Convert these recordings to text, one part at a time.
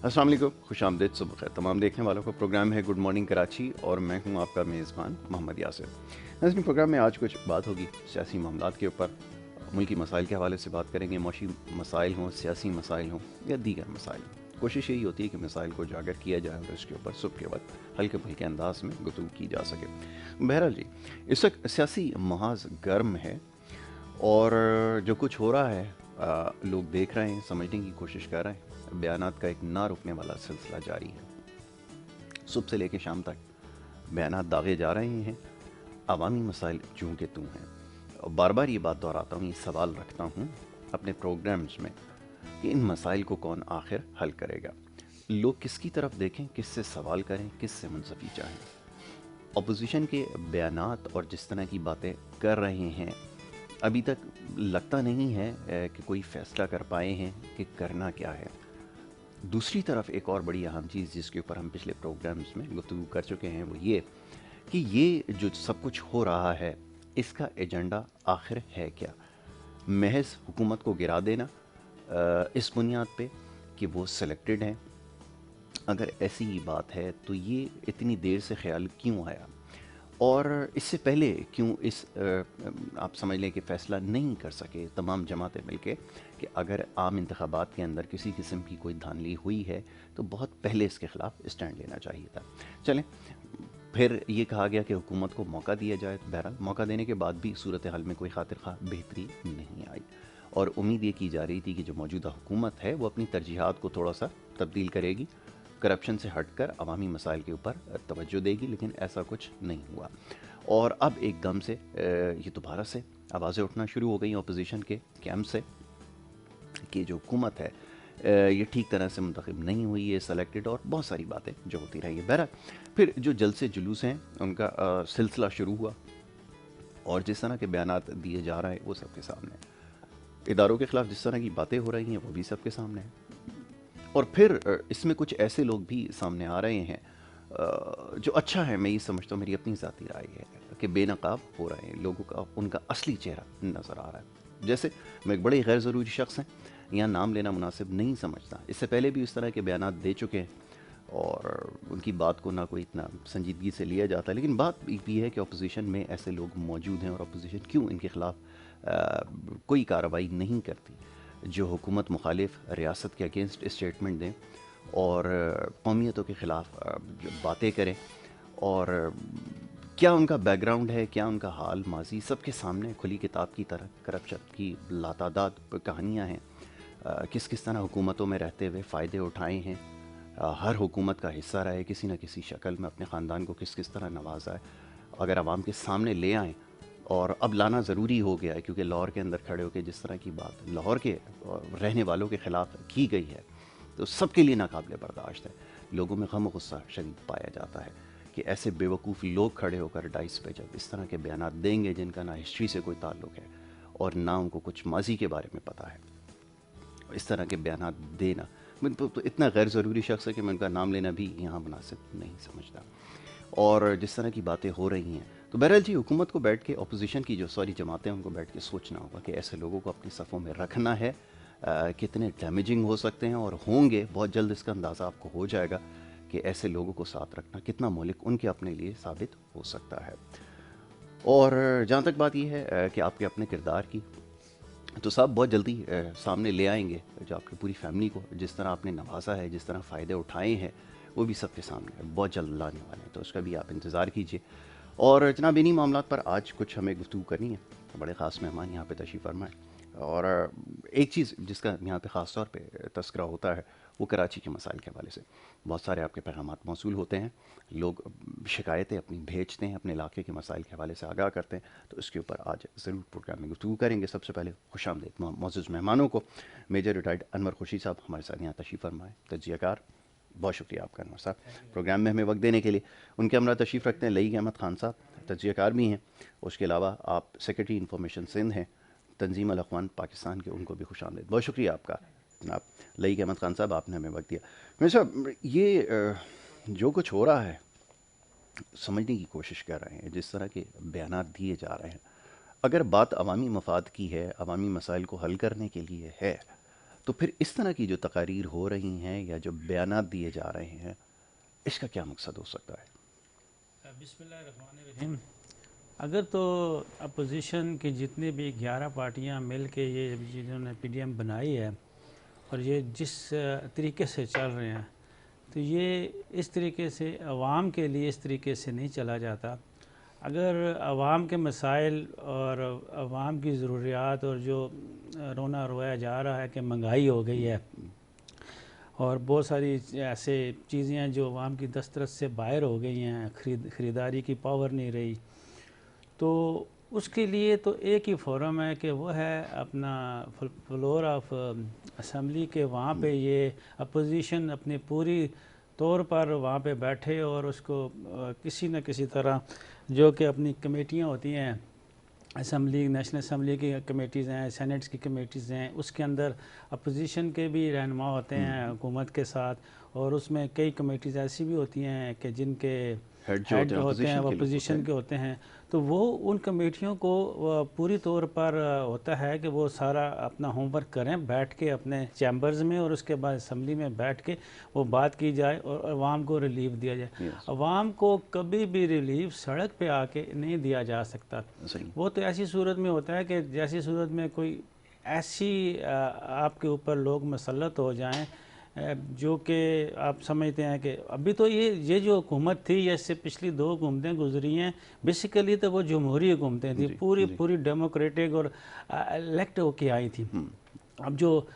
अस्सलाम वालेकुम, खुशामदीद, सुबह खैर तमाम देखने वालों को। प्रोग्राम है गुड मॉर्निंग कराची और मैं हूं आपका मेज़बान मोहम्मद यासिर। नाज़रीन, प्रोग्राम में आज कुछ बात होगी सियासी मामलात के ऊपर। मुल्की मसाइल के हवाले से बात करेंगे, मौशी मसाइल हों, सियासी मसाइल हों या दीगर मसाइल। कोशिश यही होती है कि मसाइल को उजागर किया जाए और उसके ऊपर सुबह के वक्त हल्के फुल्के अंदाज में गुफ्तगू की जा सके। बहरहाल जी, इस वक्त सियासी महाज गर्म है और जो कुछ हो रहा है लोग देख रहे हैं, समझने की कोशिश कर रहे हैं। बयानात का एक ना रुकने वाला सिलसिला जारी है। सुबह से लेकर शाम तक बयानात दागे जा रहे हैं। अवामी मसाइल जूं के तूं हैं। और बार बार ये बात दोहराता हूँ, ये सवाल रखता हूँ अपने प्रोग्राम्स में कि इन मसाइल को कौन आखिर हल करेगा। लोग किसकी तरफ देखें, किससे सवाल करें, किससे मुंसफी चाहें। अपोजिशन के बयानात और जिस तरह की बातें कर रहे हैं, अभी तक लगता नहीं है कि कोई फ़ैसला कर पाए हैं कि करना क्या है। दूसरी तरफ एक और बड़ी अहम चीज़ जिसके ऊपर हम पिछले प्रोग्राम्स में गुफ्तगू कर चुके हैं, वो ये कि ये जो सब कुछ हो रहा है, इसका एजेंडा आखिर है क्या। महज हुकूमत को गिरा देना इस बुनियाद पे कि वो सिलेक्टेड हैं। अगर ऐसी ही बात है तो ये इतनी देर से ख्याल क्यों आया, और इससे पहले क्यों आप समझ लें कि फ़ैसला नहीं कर सके तमाम जमातें मिलके कि अगर आम इंतखाबात के अंदर किसी किस्म की कोई धांधली हुई है तो बहुत पहले इसके ख़िलाफ़ स्टैंड लेना चाहिए था। चलें, फिर ये कहा गया कि हुकूमत को मौका दिया जाए। बहरहाल मौका देने के बाद भी सूरत हाल में कोई खातिर खा बेहतरी नहीं आई, और उम्मीद ये की जा रही थी कि जो मौजूदा हुकूमत है वो अपनी तरजीहात को थोड़ा सा तब्दील करेगी, करप्शन से हटकर अवामी मसाइल के ऊपर तवज्जो देगी, लेकिन ऐसा कुछ नहीं हुआ। और अब एकदम से ये दोबारा से आवाज़ें उठना शुरू हो गई अपोजिशन के कैंप से कि जो हुकूमत है ये ठीक तरह से मुंतखब नहीं हुई है, सेलेक्टेड, और बहुत सारी बातें जो होती रही है। बहरहाल फिर जो जलसे जुलूस हैं उनका सिलसिला शुरू हुआ, और जिस तरह के बयानात दिए जा रहे हैं वो सबके सामने है। इदारों के ख़िलाफ़ जिस तरह की बातें हो रही हैं वो भी सबके सामने है। और फिर इसमें कुछ ऐसे लोग भी सामने आ रहे हैं जो अच्छा है, मैं ये समझता हूँ, मेरी अपनी ज़ाती राय है कि बेनकाब हो रहे हैं, लोगों का उनका असली चेहरा नज़र आ रहा है। जैसे मैं एक बड़े गैर ज़रूरी शख्स हैं, यहाँ नाम लेना मुनासिब नहीं समझता, इससे पहले भी इस तरह के बयानात दे चुके हैं और उनकी बात को ना कोई इतना संजीदगी से लिया जाता, लेकिन बात भी है कि अपोजिशन में ऐसे लोग मौजूद हैं और अपोजिशन क्यों इनके ख़िलाफ़ कोई कार्रवाई नहीं करती। जो हुकूमत मुखालिफ रियासत के अगेंस्ट स्टेटमेंट दें और कौमियतों के ख़िलाफ़ बातें करें, और क्या उनका बैकग्राउंड है, क्या उनका हाल माजी सबके सामने खुली किताब की तरह करप्शन की लातादाद कहानियाँ हैं। किस किस तरह हुकूमतों में रहते हुए फ़ायदे उठाए हैं, हर हुकूमत का हिस्सा रहे किसी न किसी शक्ल में, अपने ख़ानदान को किस किस तरह नवाजा है, अगर आवाम के सामने ले आएँ। और अब लाना ज़रूरी हो गया है क्योंकि लाहौर के अंदर खड़े होकर जिस तरह की बात लाहौर के रहने वालों के ख़िलाफ़ की गई है, तो सबके लिए नाकाबिले बर्दाश्त है। लोगों में गम गुस्सा शदीद पाया जाता है कि ऐसे बेवकूफ़ लोग खड़े होकर डाइस पे जब इस तरह के बयानात देंगे जिनका ना हिस्ट्री से कोई ताल्लुक़ है और ना उनको कुछ माजी के बारे में पता है, इस तरह के बयानात देना, मैं तो इतना गैर ज़रूरी शख्स है कि मैं उनका नाम लेना भी यहाँ मुनासिब नहीं समझता। और जिस तरह की बातें हो रही हैं, तो बहरहाल जी, हुकूमत को बैठ के, अपोजिशन की जो सारी जमातें हैं उनको बैठ के सोचना होगा कि ऐसे लोगों को अपनी सफ़ों में रखना है। कितने डैमेजिंग हो सकते हैं और होंगे, बहुत जल्द इसका अंदाज़ा आपको हो जाएगा कि ऐसे लोगों को साथ रखना कितना मौलिक उनके अपने लिए साबित हो सकता है। और जहाँ तक बात यह है कि आपके अपने किरदार की, तो साहब बहुत जल्दी सामने ले आएंगे जो आपकी पूरी फैमिली को जिस तरह आपने नवाजा है, जिस तरह फ़ायदे उठाए हैं, वो भी सबके सामने है, बहुत जल्द लाने वाले हैं, तो उसका भी आप इंतज़ार कीजिए। और जनाब, इन्हीं मामलात पर आज कुछ हमें गुफ्तगू करनी है। बड़े ख़ास मेहमान यहाँ पे तशरीफ़ फरमा है, और एक चीज़ जिसका यहाँ पे ख़ास तौर पे तस्करा होता है वो कराची के मसाइल के हवाले से बहुत सारे आपके पैगामात मौसूल होते हैं। लोग शिकायतें अपनी भेजते हैं, अपने इलाके के मसाइल के हवाले से आगाह करते हैं, तो इसके ऊपर आज ज़रूर प्रोग्राम में गुफ्तगू करेंगे। सबसे पहले खुशामदीद मौजूद मेहमानों को। मेजर रिटायर्ड अनवर खुशी साहब हमारे साथ यहाँ तशरीफ़ फरमाए, तजियाकार, बहुत शुक्रिया आपका अनवर साहब प्रोग्राम में हमें वक्त देने के लिए। उनके हमरा तशरीफ़ रखते हैं लईक अहमद ख़ान साहब, तजियाकार भी हैं, उसके अलावा आप सेक्रेटरी इंफॉर्मेशन सिंध हैं तंजीम अल अख़वान पाकिस्तान के, उनको भी खुशामदीद, बहुत शुक्रिया आपका जनाब लईक अहमद ख़ान साहब, आपने हमें वक्त दिया। मेरे साहब, ये जो कुछ हो रहा है समझने की कोशिश कर रहे हैं, जिस तरह के बयानात दिए जा रहे हैं, अगर बात अवामी मफाद की है, अवामी मसाइल को हल करने के लिए है, तो फिर इस तरह की जो तकारीर हो रही हैं या जो बयानात दिए जा रहे हैं, इसका क्या मकसद हो सकता है? बिस्मिल्लाहिर्रहमानिर्रहीम। अगर तो अपोजिशन की जितनी भी 11 पार्टियां मिल के ये जिन्होंने पीडीएम बनाई है और ये जिस तरीके से चल रहे हैं, तो ये इस तरीके से अवाम के लिए इस तरीके से नहीं चला जाता। अगर अवाम के मसाइल और अवाम की ज़रूरियात और जो रोना रोया जा रहा है कि महंगाई हो गई है और बहुत सारी ऐसे चीज़ें हैं जो अवाम की दस्तरस से बाहर हो गई हैं, ख़रीदारी की पावर नहीं रही, तो उसके लिए तो एक ही फोरम है कि वो है अपना फ्लोर ऑफ असम्बली के, वहाँ पे ये अपोजिशन अपनी पूरी तौर पर वहाँ पे बैठे और उसको किसी न किसी तरह जो कि अपनी कमेटियाँ होती हैं, असम्बली, नेशनल असम्बली की कमेटीज़ हैं, सेनेट्स की कमेटीज़ हैं, उसके अंदर अपोजिशन के भी रहनुमा होते हैं हुकूमत के साथ, और उसमें कई कमेटीज़ ऐसी भी होती हैं कि जिनके हेड जो होते हैं वो अपोजिशन के होते हैं। तो वो उन कमेटियों को पूरी तौर पर होता है कि वो सारा अपना होमवर्क करें बैठ के अपने चैम्बर्स में, और उसके बाद असम्बली में बैठ के वो बात की जाए और अवाम को रिलीफ दिया जाए। अवाम को कभी भी रिलीफ सड़क पे आके नहीं दिया जा सकता। वो तो ऐसी सूरत में होता है कि जैसी सूरत में कोई ऐसी आपके ऊपर लोग मसल्लत हो जाएं जो कि आप समझते हैं कि अभी तो ये जो हुकूमत थी, या इससे पिछली 2 हुकूमतें गुजरी हैं, बेसिकली तो वो जमहूरी हुकूमतें थी, पूरी डेमोक्रेटिक और इलेक्ट होके आई थी। अब जो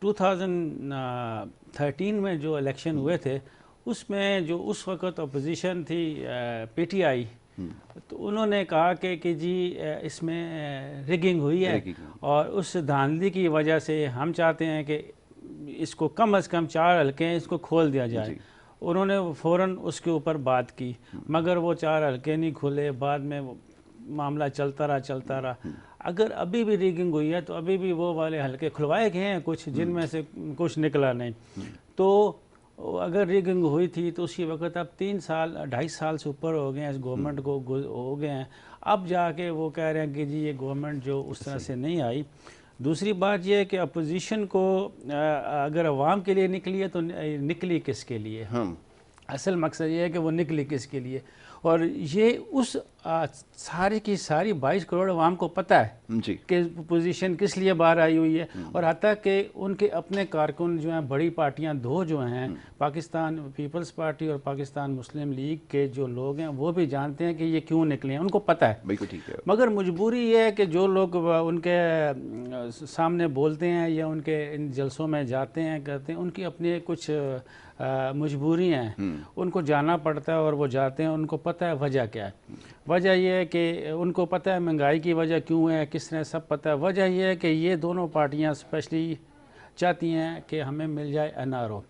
2013 में जो इलेक्शन हुए थे, उसमें जो उस वक़्त अपोजिशन थी पीटीआई, तो उन्होंने कहा कि जी इसमें रिगिंग हुई है और उस धांधली की वजह से हम चाहते हैं कि इसको कम से कम 4 हल्के हैं, इसको खोल दिया जाए। उन्होंने फ़ौरन उसके ऊपर बात की, मगर वो 4 हल्के नहीं खुले, बाद में वो मामला चलता रहा। अगर अभी भी रिगिंग हुई है तो अभी भी वो वाले हल्के खुलवाए गए हैं कुछ, जिनमें से कुछ निकला नहीं। तो अगर रिगिंग हुई थी तो उसी वक्त अब 3 साल 2.5 साल से ऊपर हो गए हैं इस गवर्नमेंट को, हो गए हैं। अब जाके वो कह रहे हैं कि जी ये गवर्नमेंट जो उस तरह से नहीं आई। दूसरी बात यह है कि अपोजिशन को अगर अवाम के लिए निकली है तो निकली किसके लिए? असल मकसद ये है कि वो निकली किसके लिए, और ये उस सारी की सारी 22 करोड़ अवाम को पता है कि पोजीशन किस लिए बाहर आई हुई है। और हत्ता कि उनके अपने कारकुन जो हैं, बड़ी पार्टियां 2 जो हैं, पाकिस्तान पीपल्स पार्टी और पाकिस्तान मुस्लिम लीग के जो लोग हैं, वो भी जानते हैं कि ये क्यों निकले हैं, उनको पता है। बिल्कुल ठीक है। मगर मजबूरी ये है कि जो लोग उनके सामने बोलते हैं या उनके इन जलसों में जाते हैं, करते हैं, उनकी अपनी कुछ मजबूरी हैं, उनको जाना पड़ता है और वो जाते हैं। उनको पता है वजह क्या है। वजह यह है कि उनको पता है महंगाई की वजह क्यों है, किस तरह, सब पता है। वजह यह है कि ये दोनों पार्टियां स्पेशली चाहती हैं कि हमें मिल जाए एनआरओ।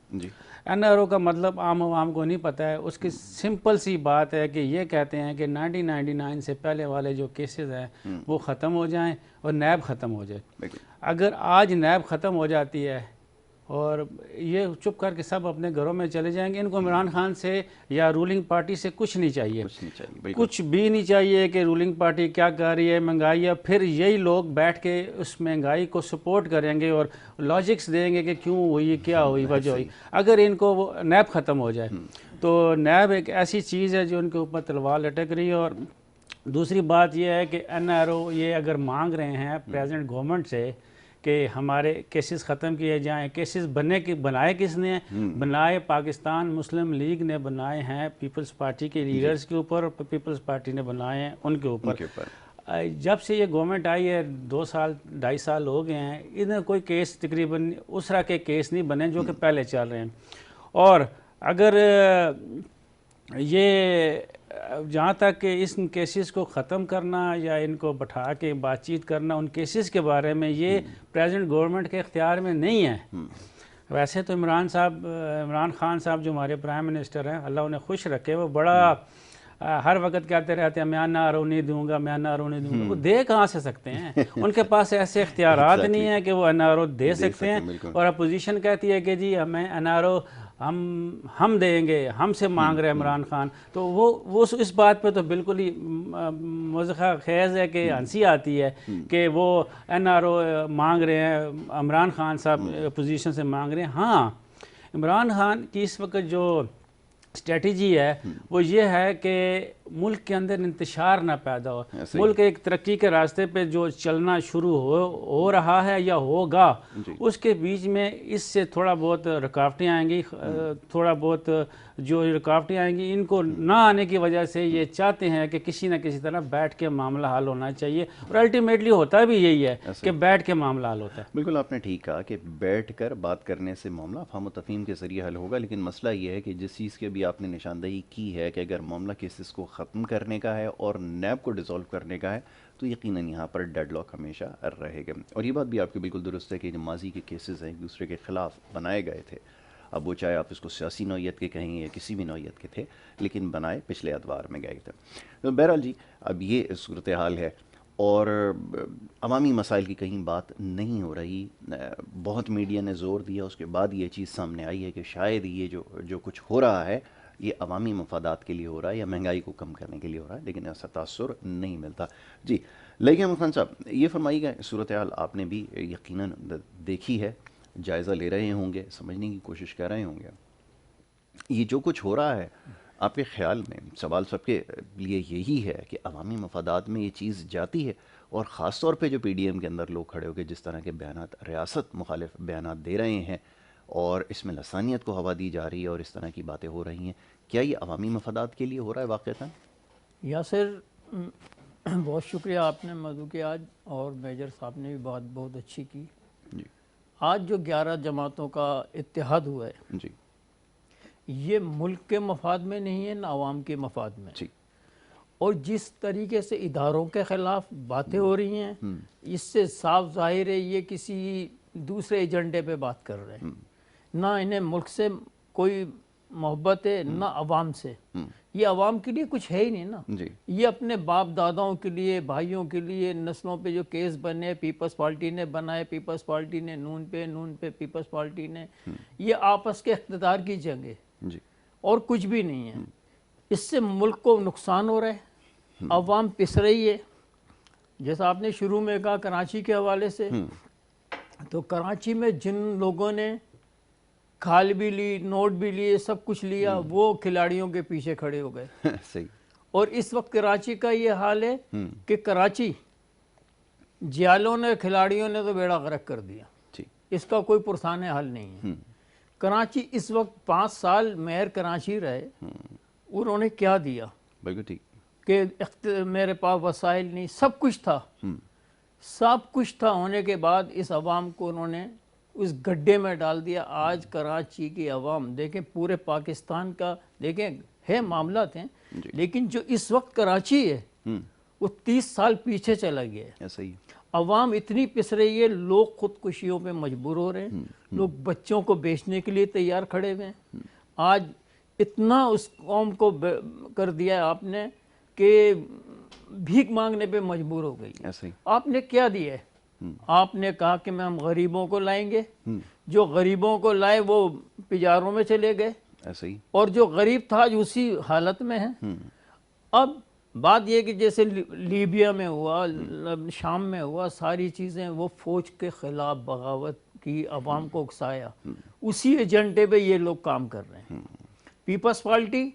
एनआरओ का मतलब आम आवाम को नहीं पता है। उसकी सिंपल सी बात है कि ये कहते हैं कि 1999 से पहले वाले जो केसेस हैं वो ख़त्म हो जाएं और नैब ख़त्म हो जाए। अगर आज नैब ख़त्म हो जाती है और ये चुप करके सब अपने घरों में चले जाएंगे, इनको इमरान खान से या रूलिंग पार्टी से कुछ नहीं चाहिए, कुछ भी नहीं चाहिए कि रूलिंग पार्टी क्या कर रही है, महंगाई है। फिर यही लोग बैठ के उस महंगाई को सपोर्ट करेंगे और लॉजिक्स देंगे कि क्यों हुई, क्या हुई, वजह हुई। अगर इनको वो नैब ख़त्म हो जाए तो नैब एक ऐसी चीज़ है जो उनके ऊपर तलवार लटक रही है। और दूसरी बात यह है कि एनआरओ ये अगर मांग रहे हैं प्रेजेंट गवर्नमेंट से कि हमारे केसेस ख़त्म किए जाएं, केसेस बनाए किसने हैं? बनाए पाकिस्तान मुस्लिम लीग ने बनाए हैं, पीपल्स पार्टी के लीडर्स के ऊपर, और पीपल्स पार्टी ने बनाए हैं उनके ऊपर। जब से ये गवर्नमेंट आई है 2 साल 2.5 साल हो गए हैं, इधर कोई केस तकरीबन उस तरह के केस नहीं बने जो कि पहले चल रहे हैं। और अगर ये जहाँ तक कि इस केसेस को ख़त्म करना या इनको बैठा के बातचीत करना उन केसेस के बारे में, ये प्रेजेंट गवर्नमेंट के इख्तियार में नहीं है। वैसे तो इमरान खान साहब जो हमारे प्राइम मिनिस्टर हैं, अल्लाह उन्हें खुश रखे, वो बड़ा हर वक्त कहते रहते हैं मैं एनआरओ नहीं दूंगा, मैं एनआरओ नहीं दूंगा। वो दे कहाँ से सकते हैं? उनके पास ऐसे इख्तियारात नहीं है कि वो एनआरओ दे सकते हैं। और अपोजिशन कहती है कि जी हमें एनआरओ हम देंगे, हमसे मांग रहे इमरान खान, तो वो इस बात पे तो बिल्कुल ही मज़ा खेज़ है कि हंसी आती है कि वो NRO मांग रहे हैं, इमरान खान साहब पोजीशन से मांग रहे हैं। हाँ, इमरान खान की इस वक्त जो स्ट्रेटजी है वो ये है कि मुल्क के अंदर इंतशार ना पैदा हो, मुल्क एक तरक्की के रास्ते पे जो चलना शुरू हो रहा है या होगा, उसके बीच में इससे थोड़ा बहुत रुकावटें आएंगी, थोड़ा बहुत जो रुकावटें आएंगी इनको ना आने की वजह से ये चाहते हैं कि किसी न किसी तरह बैठ के मामला हल होना चाहिए, और अल्टीमेटली होता भी यही है कि बैठ के मामला हल होता है। बिल्कुल आपने ठीक कहा कि बैठ कर बात करने से मामला फाहम तफहीम के ज़रिए हल होगा, लेकिन मसला ये है कि जिस चीज़ की भी आपने निशानदही की है कि अगर मामला केसेस को ख़त्म करने का है और नैब को डिसॉल्व करने का है तो यकीनन यहाँ पर डेडलॉक हमेशा रहेगा। और ये बात भी आपकी बिल्कुल दुरुस्त है कि जो माजी के केसेस हैं एक दूसरे के ख़िलाफ़ बनाए गए थे, अब वो चाहे आप इसको सियासी नौयत के कहें या किसी भी नौयत के थे, लेकिन बनाए पिछले अदवार में गए थे। तो बहरहाल जी, अब ये सूरत हाल है और अवामी मसाइल की कहीं बात नहीं हो रही। बहुत मीडिया ने ज़ोर दिया, उसके बाद ये चीज़ सामने आई है कि शायद ये जो कुछ हो रहा है ये अवामी मफादात के लिए हो रहा है या महंगाई को कम करने के लिए हो रहा है, लेकिन ऐसा तासुर नहीं मिलता। जी लेकिन खान साहब, ये फरमाइएगा, सूरत हाल आपने भी यकीनन देखी है, जायज़ा ले रहे होंगे, समझने की कोशिश कर रहे होंगे, ये जो कुछ हो रहा है आपके ख्याल में सवाल सबके लिए यही है कि अवामी मफादात में ये चीज़ जाती है? और ख़ास तौर पे जो PDM के अंदर लोग खड़े होकर जिस तरह के बयानात, रियासत मुखालिफ बयानात दे रहे हैं और इसमें लसानियत को हवा दी जा रही है और इस तरह की बातें हो रही हैं, क्या ये अवामी मफादात के लिए हो रहा है वाक़तन? यासिर, बहुत शुक्रिया आपने मधु के आज, और मेजर साहब ने भी बात बहुत अच्छी की जी। आज जो 11 जमातों का इत्तेहाद हुआ है जी, ये मुल्क के मफाद में नहीं है ना आवाम के मफाद में जी। और जिस तरीके से इदारों के ख़िलाफ़ बातें हो रही हैं, इससे साफ जाहिर है ये किसी दूसरे एजेंडे पे बात कर रहे हैं। ना इन्हें मुल्क से कोई मोहब्बत है ना आवाम से, ये आवाम के लिए कुछ है ही नहीं ना जी। ये अपने बाप दादाओं के लिए, भाइयों के लिए, नस्लों पे जो केस बने, पीपल्स पार्टी ने बनाए, पीपल्स पार्टी ने नून पे पीपल्स पार्टी ने, ये आपस के इख्तिदार की जंग है जी, और कुछ भी नहीं है। इससे मुल्क को नुकसान हो रहा है, अवाम पिस रही है। जैसा आपने शुरू में कहा कराची के हवाले से, तो कराची में जिन लोगों ने खाल भी ली, नोट भी लिए, सब कुछ लिया, वो खिलाड़ियों के पीछे खड़े हो गए सही। और इस वक्त कराची का ये हाल है कि कराची जियालों ने, खिलाड़ियों ने तो बेड़ा गर्क कर दिया, इसका कोई पुरसान हल नहीं है। कराची इस वक्त 5 साल मेयर कराची रहे, उन्होंने क्या दिया? बिल्कुल ठीक कि मेरे पास वसाइल नहीं, सब कुछ था, सब कुछ था होने के बाद इस अवाम को उन्होंने उस गड्ढे में डाल दिया। आज कराची की अवाम देखें, पूरे पाकिस्तान का देखें है मामला थे, लेकिन जो इस वक्त कराची है वो 30 साल पीछे चला गया है। ऐसा ही अवाम इतनी पिस रही है, लोग खुदकुशियों पे मजबूर हो रहे हैं, लोग बच्चों को बेचने के लिए तैयार खड़े हुए हैं। आज इतना उस कौम को कर दिया आपने कि भीख मांगने पे मजबूर हो गई। ऐसे ही आपने क्या दिया है? आपने कहा कि हम गरीबों को लाएंगे, जो गरीबों को लाए वो पिजारों में चले गए, ऐसे ही, और जो गरीब था जो उसी हालत में है। अब बात यह कि जैसे लीबिया में हुआ, शाम में हुआ, सारी चीज़ें वो फौज के खिलाफ बगावत की, अवाम को उकसाया, उसी एजेंडे पे ये लोग काम कर रहे हैं। पीपल्स पार्टी,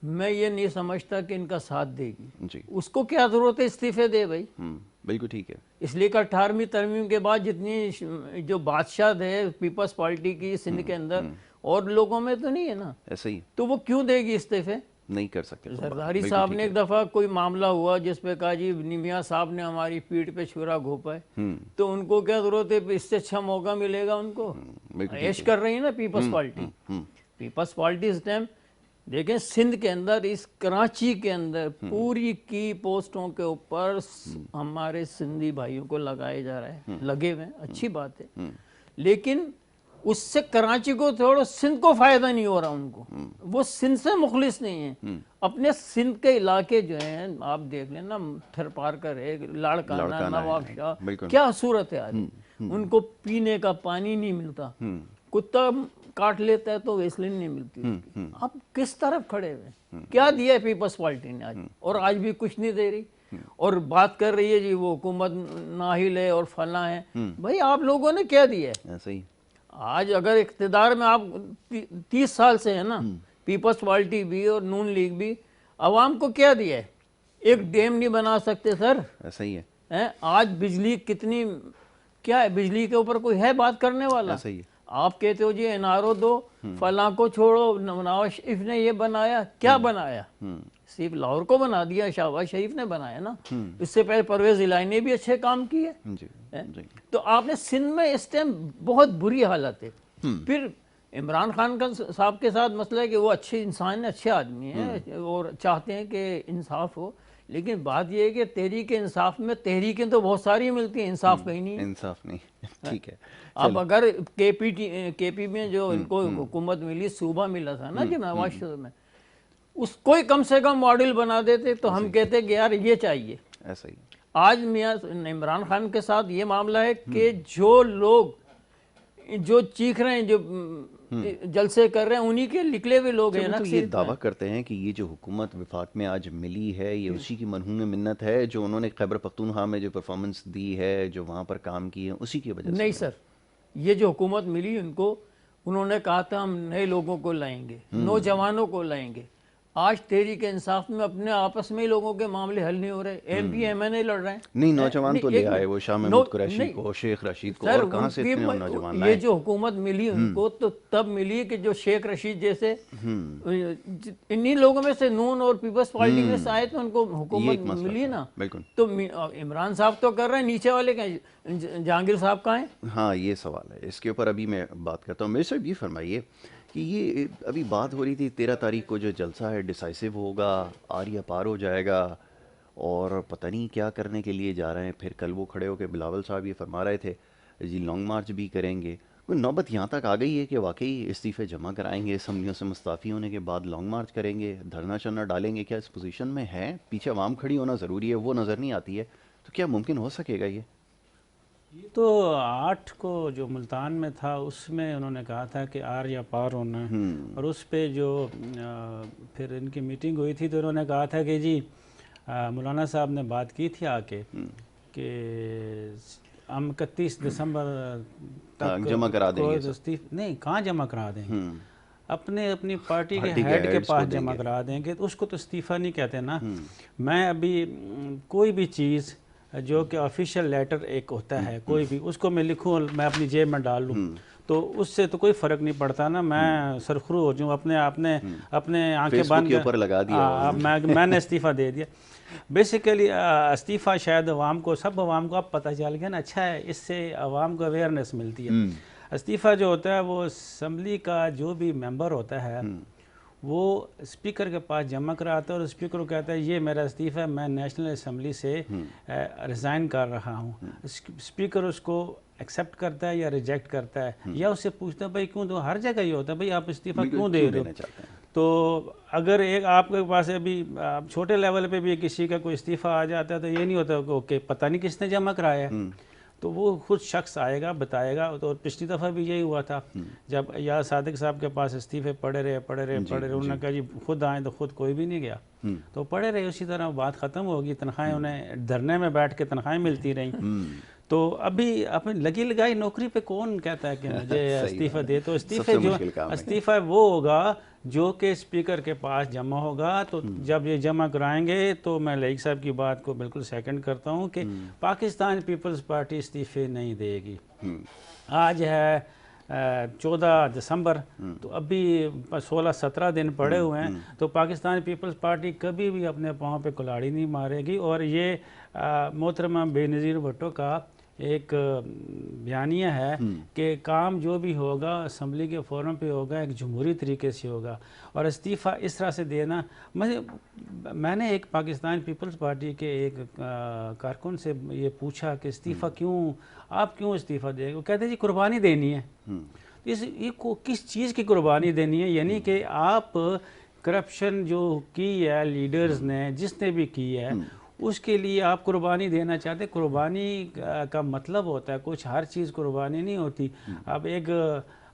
मैं ये नहीं समझता कि इनका साथ देगी जी। उसको क्या जरूरत है इस्तीफे दे भाई, बिल्कुल ठीक है। इसलिए कि 18वीं तरमीम के बाद जितनी जो बादशाह है पीपल्स पार्टी की सिंध के अंदर, और लोगों में तो नहीं है ना, ऐसे ही, तो वो क्यों देगी इस्तीफे? नहीं कर सकते। जरदारी साहब ने एक दफ़ा कोई मामला हुआ जिसपे कहा जी निमिया साहब ने हमारी पीठ पे छुरा घोपा है, तो उनको क्या जरूरत है, इससे अच्छा मौका मिलेगा उनको, ऐश कर रही है ना पीपल्स पार्टी। पीपल्स पार्टी इस टाइम देखें सिंध के अंदर, इस कराची के अंदर पूरी की पोस्टों के ऊपर हमारे सिंधी भाइयों को लगाए जा रहा है, लगे हुए, अच्छी बात है, लेकिन उससे कराची को थोड़ा सिंध को फायदा नहीं हो रहा उनको, वो सिंध से मुखलिस नहीं है। अपने सिंध के इलाके जो हैं आप देख लेना, थरपारकर है, लाड़काना, नवाब शाह, क्या सूरत है आज, उनको पीने का पानी नहीं मिलता। कुत्ता काट लेता है तो वेसलिन नहीं मिलती उसकी। आप किस तरफ खड़े हुए, क्या दिया है पीपल्स पार्टी ने आज, और आज भी कुछ नहीं दे रही, और बात कर रही है जी वो हुकूमत नाहिल है और फला है। भाई आप लोगों ने क्या दिया है? ऐसा ही आज अगर इख्तिदार में आप 30 साल से है ना, पीपल्स पार्टी भी और नून लीग भी, अवाम को क्या दिया है? एक डैम नहीं बना सकते सर। ऐसा ही है आज बिजली कितनी, क्या है बिजली के ऊपर कोई है बात करने वाला? ऐसा ही आप कहते हो जी एनआरओ दो, फला को छोड़ो, नवाज शरीफ ने ये बनाया, क्या बनाया? सिर्फ लाहौर को बना दिया, शहबाज शरीफ ने बनाया ना। इससे पहले परवेज इलाही ने भी अच्छे काम किए। तो आपने सिंध में इस टाइम बहुत बुरी हालत है। फिर इमरान खान का साहब के साथ मसला है कि वो अच्छे इंसान है, अच्छे आदमी हैं और चाहते हैं कि इंसाफ हो, लेकिन बात ये है कि तहरीक इंसाफ में तहरीकें तो बहुत सारी मिलती हैं, इंसाफ कहीं नहीं, इंसाफ नहीं। ठीक है। अब अगर केपी में जो इनको हुकूमत मिली, सूबा मिला था ना कि नवाज शरीफ में, उसको ही कम से कम मॉडल बना देते तो हम कहते कि यार ये चाहिए। ऐसा ही आज मियां इमरान खान के साथ ये मामला है कि जो लोग जो चीख रहे हैं, जो जलसे कर रहे हैं, उन्हीं के निकले हुए लोग हैं ना। तो ये दावा करते हैं कि ये जो हुकूमत विफाक में आज मिली है, ये उसी की मनहून मिन्नत है जो उन्होंने खैबर पख्तूनख्वा में जो परफॉर्मेंस दी है, जो वहाँ पर काम किए हैं, उसी की वजह से। नहीं सर, ये जो हुकूमत मिली उनको, उन्होंने कहा था हम नए लोगों को लाएंगे, नौजवानों को लाएंगे। आज तहरीक इंसाफ में अपने आपस में ही लोगों के मामले हल नहीं हो रहे, एमपी एमएनए लड़ रहे हैं। नहीं, नौजवान तो ले आए वो शाह महमूद कुरैशी को, शेख रशीद को, और कहाँ से इतने नौजवान लाए? ये जो हुकूमत मिली उनको तो तब मिली कि जो शेख रशीद जैसे इन्हीं लोगों में से नून और पीपल्स पार्टी में से आए तो उनको हुकूमत मिली ना। तो इमरान साहब तो कर रहे हैं, नीचे वाले क्या, जहांगीर साहब कहाँ हैं? हाँ, ये सवाल है, इसके ऊपर अभी मैं बात करता हूँ। मेरे से ये फरमाइए कि ये अभी बात हो रही थी 13 तारीख को जो जलसा है डिसाइसिव होगा, आरिया पार हो जाएगा, और पता नहीं क्या करने के लिए जा रहे हैं। फिर कल वो खड़े होकर बिलावल साहब ये फरमा रहे थे जी लॉन्ग मार्च भी करेंगे। कोई नौबत यहाँ तक आ गई है कि वाकई इस्तीफ़े जमा कराएंगे, असम्बलियों से मुस्ताफ़ी होने के बाद लॉन्ग मार्च करेंगे, धरना शरना डालेंगे? क्या इस पोजीशन में है? पीछे आवाम खड़ी होना ज़रूरी है, वो नज़र नहीं आती है, तो क्या मुमकिन हो सकेगा ये? ये तो 8 को जो मुल्तान में था उसमें उन्होंने कहा था कि आर या पार होना है, और उस पे जो फिर इनकी मीटिंग हुई थी तो उन्होंने कहा था कि जी मौलाना साहब ने बात की थी आके कि हम 31 दिसंबर तक जमा करा देंगे। नहीं, कहाँ जमा करा देंगे, अपनी पार्टी के हेड के पास जमा करा देंगे, तो उसको तो इस्तीफ़ा नहीं कहते ना। मैं अभी कोई भी चीज़ जो कि ऑफिशियल लेटर एक होता है, कोई भी उसको मैं लिखूँ, मैं अपनी जेब में डाल लूँ, तो उससे तो कोई फ़र्क नहीं पड़ता ना। मैं सरखरू हो जाऊँ, अपने आंखें बंद के ऊपर लगा दिया, मैंने इस्तीफ़ा दे दिया। बेसिकली इस्तीफ़ा शायद अवाम को, सब अवाम को अब पता चल गया ना, अच्छा है, इससे अवाम को अवेयरनेस मिलती है। इस्तीफ़ा जो होता है वो असम्बली का जो भी मेंबर होता है वो स्पीकर के पास जमा कराता है, और स्पीकर को कहता है ये मेरा इस्तीफ़ा है, मैं नेशनल असम्बली से रिज़ाइन कर रहा हूँ। स्पीकर उसको एक्सेप्ट करता है या रिजेक्ट करता है, या उससे पूछता है भाई क्यों दो, हर जगह ये होता है भाई आप इस्तीफ़ा क्यों दे रहे हो। तो अगर एक आपके पास अभी छोटे लेवल पे भी किसी का कोई इस्तीफ़ा आ जाता है तो ये नहीं होता कि ओके पता नहीं किसने जमा कराया है, तो वो खुद शख्स आएगा बताएगा। तो पिछली दफ़ा भी यही हुआ था, जब या सादिक साहब के पास इस्तीफ़े पड़े रहे, उन्होंने कहा जी खुद आए, तो खुद कोई भी नहीं गया, तो पड़े रहे, उसी तरह बात ख़त्म होगी। तनख्वाहें उन्हें धरने में बैठ के तनख्वाहें मिलती रहीं। तो अभी अपनी लगी लगाई नौकरी पे कौन कहता है कि मुझे इस्तीफ़ा दे, तो इस्तीफ़ा वो होगा जो कि स्पीकर के पास जमा होगा। तो जब ये जमा कराएंगे तो मैं लईक साहब की बात को बिल्कुल सेकंड करता हूँ कि पाकिस्तान पीपल्स पार्टी इस्तीफ़े नहीं देगी। आज है 14 दिसंबर, तो अभी 16-17 दिन पड़े हुए हैं, तो पाकिस्तान पीपल्स पार्टी कभी भी अपने पाँव पे कुल्हाड़ी नहीं मारेगी। और ये मोहतरमा बेनज़ीर भुट्टो का एक बयानिया है कि काम जो भी होगा असम्बली के फोरम पे होगा, एक जमहूरी तरीके से होगा, और इस्तीफ़ा इस तरह से देना। मैंने एक पाकिस्तान पीपल्स पार्टी के एक कारकुन से ये पूछा कि इस्तीफ़ा आप क्यों इस्तीफ़ा देंगे? वो कहते जी कुर्बानी देनी है। किस चीज़ की कुर्बानी देनी है? यानी कि आप करप्शन जो की है लीडर्स ने, जिसने भी की है, उसके लिए आप कुर्बानी देना चाहते। कुर्बानी का मतलब होता है कुछ, हर चीज़ कुर्बानी नहीं होती। अब एक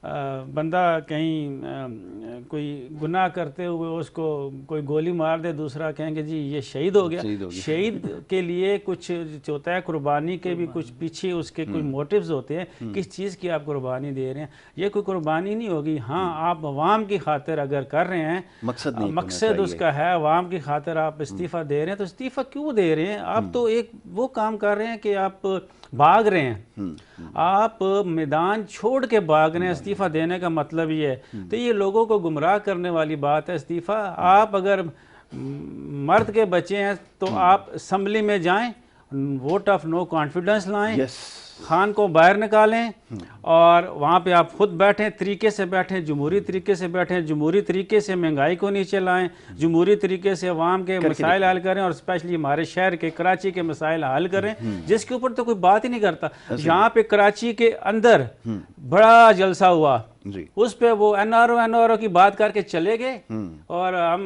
बंदा कहीं कोई गुनाह करते हुए उसको कोई गोली मार दे, दूसरा कहेंगे जी ये शहीद हो गया। शहीद के लिए कुछ होता है, कुर्बानी के भी कुछ पीछे उसके कुछ मोटिव्स होते हैं, किस चीज़ की आप कुर्बानी दे रहे हैं। ये कोई कुर्बानी नहीं होगी। हाँ, आप अवाम की खातिर अगर कर रहे हैं, मकसद उसका है अवाम की खातिर आप इस्तीफ़ा दे रहे हैं, तो इस्तीफ़ा क्यों दे रहे हैं? आप तो एक वो काम कर रहे हैं कि आप भाग रहे हैं, आप मैदान छोड़ के भाग रहे हैं। इस्तीफा देने का मतलब ये है। तो ये लोगों को गुमराह करने वाली बात है। इस्तीफा, आप अगर मर्द के बच्चे हैं तो आप असम्बली में जाएं, वोट ऑफ नो कॉन्फिडेंस लाएं, खान को बाहर निकालें और वहाँ पे आप खुद बैठें, तरीके से बैठें, जमहूरी तरीके से बैठें, जमहूरी तरीके से महंगाई को नीचे लाएं, जमहूरी तरीके से अवाम के मसाइल हल करें और स्पेशली हमारे शहर के कराची के मसाइल हल करें, जिसके ऊपर तो कोई बात ही नहीं करता। यहाँ पे कराची के अंदर बड़ा जलसा हुआ, उस पे वो एनआरओ की बात करके चले गए और हम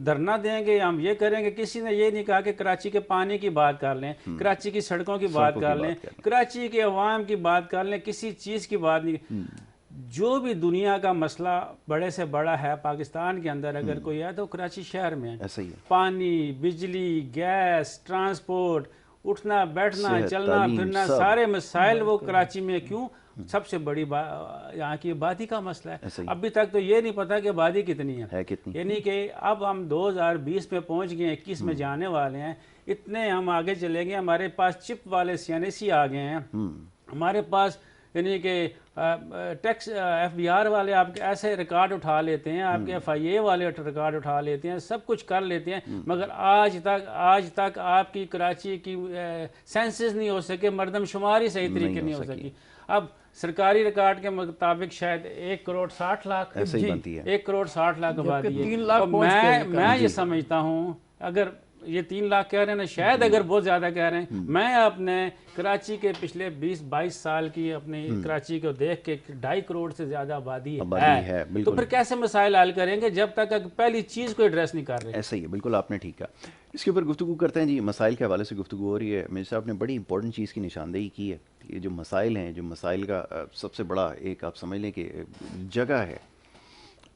धरना देंगे, हम ये करेंगे। किसी ने ये नहीं कहा कि कराची के पानी की बात कर लें, कराची की सड़कों की बात कर लें, कराची के अवाम की बात कर लें, किसी चीज़ की बात नहीं। जो भी दुनिया का मसला बड़े से बड़ा है पाकिस्तान के अंदर अगर कोई है तो कराची शहर में है। ऐसा ही है। पानी, बिजली, गैस, ट्रांसपोर्ट, उठना बैठना, चलना फिरना, सारे मसाइल वो कराची में। क्यों? सबसे बड़ी यहाँ की आबादी का मसला है। अभी तक तो ये नहीं पता कि आबादी कितनी है कितनी। यानी कि अब हम 2020 में पहुंच गए, 21 में जाने वाले हैं, इतने हम आगे चले गए। हमारे पास चिप वाले CNSE आ गए हैं, हमारे पास यानी कि टैक्स FBR वाले आपके ऐसे रिकॉर्ड उठा लेते हैं, आपके FIA वाले रिकॉर्ड उठा लेते हैं, सब कुछ कर लेते हैं, मगर आज तक आपकी कराची की सेंसस नहीं हो सके, मरदमशुमार ही सही तरीके नहीं हो सकी। अब सरकारी रिकॉर्ड के मुताबिक शायद 1,60,00,000 ऐसे ही बनती है, 1,60,00,000 आबादी है। 3 लाख। मैं ये समझता हूँ अगर ये 3 लाख कह रहे हैं ना, शायद अगर बहुत ज़्यादा कह रहे हैं, मैं अपने कराची के पिछले 20-22 साल की अपनी कराची को देख के 2.5 करोड़ से ज़्यादा आबादी है। तो फिर कैसे मसाइल हल करेंगे जब तक पहली चीज़ को एड्रेस नहीं कर रहे? ऐसा ही है, बिल्कुल आपने ठीक कहा। इसके ऊपर गुफ्तगू करते हैं जी। मसाइल के हवाले से गुफ्तगू हो रही है। मेरे साहब ने बड़ी इंपॉर्टेंट चीज़ की निशानदेही की है। ये जो मसाइल हैं, जो मसाइल का सबसे बड़ा एक आप समझ लें कि जगह है,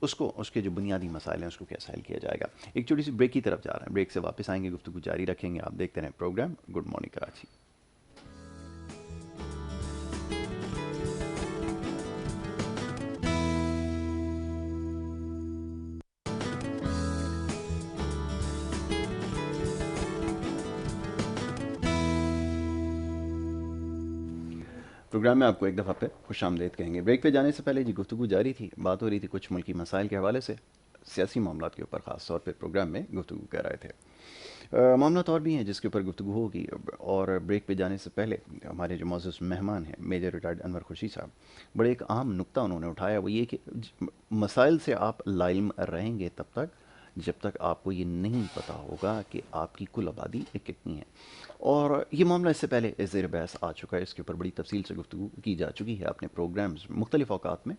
उसको उसके जो बुनियादी मसाइल हैं उसको कैसे हल किया जाएगा। एक छोटी सी ब्रेक की तरफ जा रहे हैं, ब्रेक से वापस आएंगे, गुफ्तगू जारी रखेंगे। आप देखते रहें program good morning Karachi. Program में आपको एक दफ़ा फिर खुशामदीद कहेंगे। ब्रेक पे जाने से पहले जी गुफ्तगू जारी थी, बात हो रही थी कुछ मुल्की मसाइल के हवाले से, सियासी मामलात के ऊपर ख़ास तौर पे प्रोग्राम में गुफ्तगू कर रहे थे। मामलात और भी हैं जिसके ऊपर गुफ्तगू होगी। और ब्रेक पे जाने से पहले हमारे जो मौजूद मेहमान हैं मेजर रिटायर्ड अनवर खुर्शीद साहब, बड़े एक अहम नुक्ता उन्होंने उठाया, वो ये कि मसाइल से आप लाइम रहेंगे तब तक जब तक आपको ये नहीं पता होगा कि आपकी कुल आबादी कितनी है। और ये मामला इससे पहले ज़ेर बहस आ चुका है, इसके ऊपर बड़ी तफसील से गुफ्तगू की जा चुकी है अपने प्रोग्राम्स मुख्तलिफ़ औकात में,